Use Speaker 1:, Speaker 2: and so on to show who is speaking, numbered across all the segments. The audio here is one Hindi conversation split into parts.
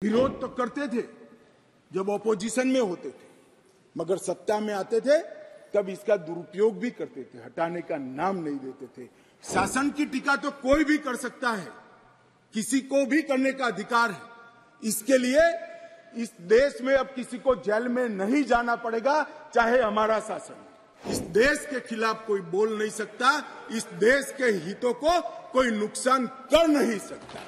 Speaker 1: विरोध तो करते थे जब ऑपोजिशन में होते थे, मगर सत्ता में आते थे तब इसका दुरुपयोग भी करते थे, हटाने का नाम नहीं देते थे। शासन की टीका तो कोई भी कर सकता है, किसी को भी करने का अधिकार है। इसके लिए इस देश में अब किसी को जेल में नहीं जाना पड़ेगा, चाहे हमारा शासन। इस देश के खिलाफ कोई बोल नहीं सकता, इस देश के हितों को कोई नुकसान कर नहीं सकता।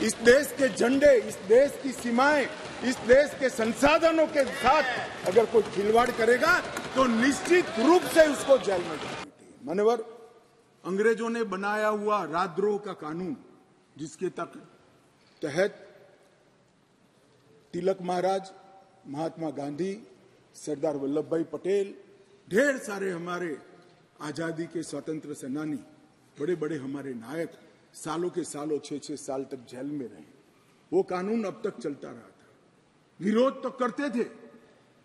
Speaker 1: इस देश के झंडे, इस देश की सीमाएं, इस देश के संसाधनों के साथ अगर कोई खिलवाड़ करेगा तो निश्चित रूप से उसको जेल में डालनी चाहिए। मान्यवर, अंग्रेजों ने बनाया हुआ राजद्रोह का कानून, जिसके तहत तिलक महाराज, महात्मा गांधी, सरदार वल्लभ भाई पटेल, ढेर सारे हमारे आजादी के स्वतंत्र सेनानी, बड़े बड़े हमारे नायक सालों के सालों 6-6 साल तक जेल में रहे। वो कानून अब तक चलता रहा था। विरोध तो करते थे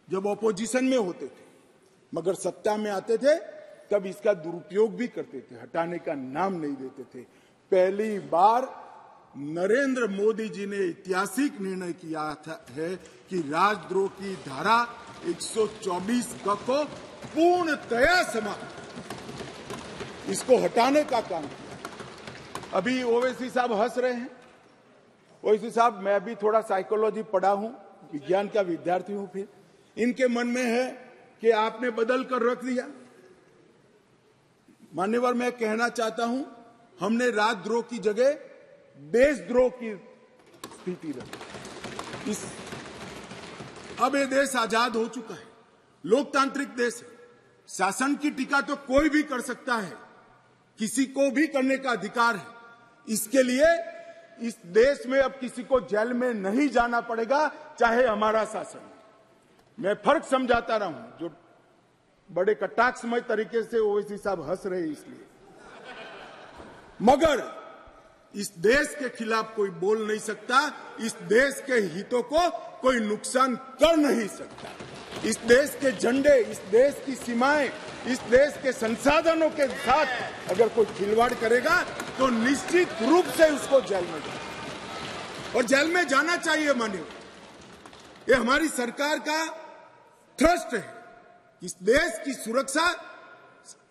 Speaker 1: जब ऑपोजिशन में होते थे, मगर सत्ता में आते थे तब इसका दुरुपयोग भी करते थे, हटाने का नाम नहीं देते थे। पहली बार नरेंद्र मोदी जी ने ऐतिहासिक निर्णय किया है कि राजद्रोह की धारा 124 को पूर्णतया समाप्त, इसको हटाने का काम किया। अभी ओवैसी साहब हंस रहे हैं। ओवैसी साहब, मैं भी थोड़ा साइकोलॉजी पढ़ा हूं, विज्ञान का विद्यार्थी हूं। फिर इनके मन में है कि आपने बदल कर रख दिया। मान्यवर, मैं कहना चाहता हूं, हमने राजद्रोह की जगह देशद्रोह की स्थिति रखी। अब ये देश आजाद हो चुका है, लोकतांत्रिक देश है। शासन की टीका तो कोई भी कर सकता है, किसी को भी करने का अधिकार है। इसके लिए इस देश में अब किसी को जेल में नहीं जाना पड़ेगा, चाहे हमारा शासन। मैं फर्क समझाता रहा हूं, जो बड़े कटाक्षमय तरीके से ओवैसी साहब हंस रहे हैं इसलिए। मगर इस देश के खिलाफ कोई बोल नहीं सकता, इस देश के हितों को कोई नुकसान कर नहीं सकता। इस देश के झंडे, इस देश की सीमाएं, इस देश के संसाधनों के साथ अगर कोई खिलवाड़ करेगा तो निश्चित रूप से उसको जेल में जाना, और जेल में जाना चाहिए। मानिए, ये हमारी सरकार का थ्रस्ट है। इस देश की सुरक्षा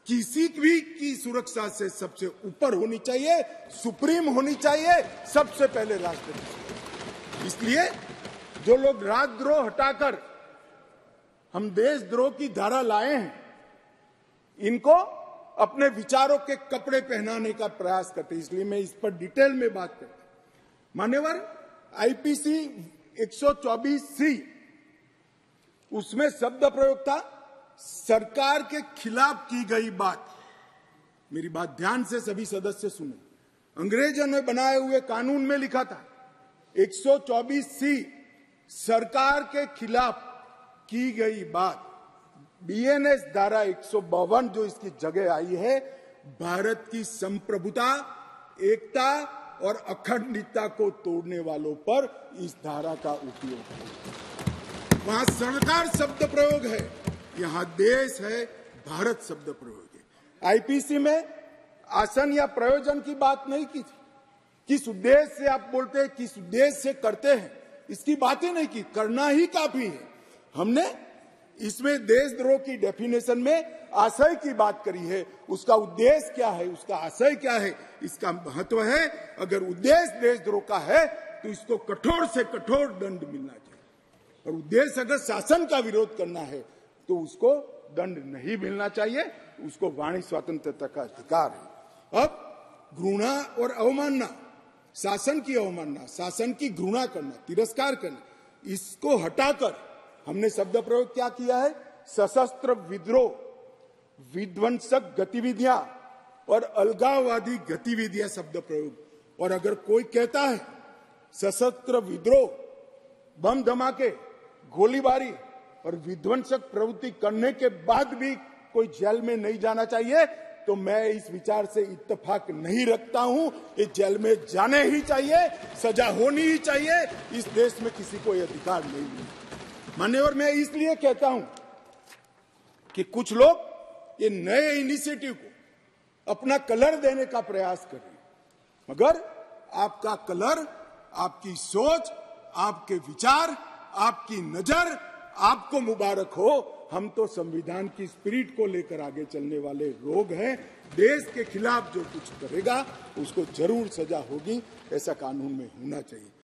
Speaker 1: किसी भी की सुरक्षा से सबसे ऊपर होनी चाहिए, सुप्रीम होनी चाहिए, सबसे पहले राष्ट्रपति। इसलिए जो लोग राजद्रोह हटाकर हम देशद्रोह की धारा लाए हैं, इनको अपने विचारों के कपड़े पहनाने का प्रयास करते हैं। इसलिए मैं इस पर डिटेल में बात करता हूं। मान्यवर, आईपीसी 124C, उसमें शब्द प्रयोग था सरकार के खिलाफ की गई बात। मेरी बात ध्यान से सभी सदस्य सुने। अंग्रेजों ने बनाए हुए कानून में लिखा था 124C, सरकार के खिलाफ की गई बात। बीएनएस धारा 152 जो इसकी जगह आई है, भारत की संप्रभुता, एकता और अखंडता को तोड़ने वालों पर इस धारा का उपयोग है। वहां सरकार शब्द प्रयोग है, यहां देश है, भारत शब्द प्रयोग है। आईपीसी में आसन या प्रयोजन की बात नहीं की थी। किस उद्देश्य से आप बोलते हैं, किस उद्देश्य से करते हैं, इसकी बात ही नहीं की। करना ही काफी है। हमने इसमें देशद्रोह की डेफिनेशन में आशय की बात करी है। उसका उद्देश्य क्या है, उसका आशय क्या है, इसका महत्व है। अगर उद्देश्य देशद्रोह का है तो इसको कठोर से कठोर दंड मिलना चाहिए, और उद्देश्य अगर शासन का विरोध करना है तो उसको दंड नहीं मिलना चाहिए। उसको वाणी स्वतंत्रता का अधिकार है। अब घृणा और अवमानना, शासन की अवमानना, शासन की घृणा करना, तिरस्कार करना, इसको हटाकर हमने शब्द प्रयोग क्या किया है, सशस्त्र विद्रोह, विध्वंसक गतिविधियां और अलगाववादी गतिविधियां शब्द प्रयोग। और अगर कोई कहता है सशस्त्र विद्रोह, बम धमाके, गोलीबारी और विध्वंसक प्रवृत्ति करने के बाद भी कोई जेल में नहीं जाना चाहिए, तो मैं इस विचार से इत्तेफाक नहीं रखता हूं। ये जेल में जाने ही चाहिए, सजा होनी ही चाहिए। इस देश में किसी को यह अधिकार नहीं मिलता। मान्यवर, मैं इसलिए कहता हूं कि कुछ लोग ये नए इनिशिएटिव को अपना कलर देने का प्रयास कर रहे हैं, मगर आपका कलर, आपकी सोच, आपके विचार, आपकी नजर, आपको मुबारक हो। हम तो संविधान की स्पिरिट को लेकर आगे चलने वाले लोग हैं। देश के खिलाफ जो कुछ करेगा उसको जरूर सजा होगी, ऐसा कानून में होना चाहिए।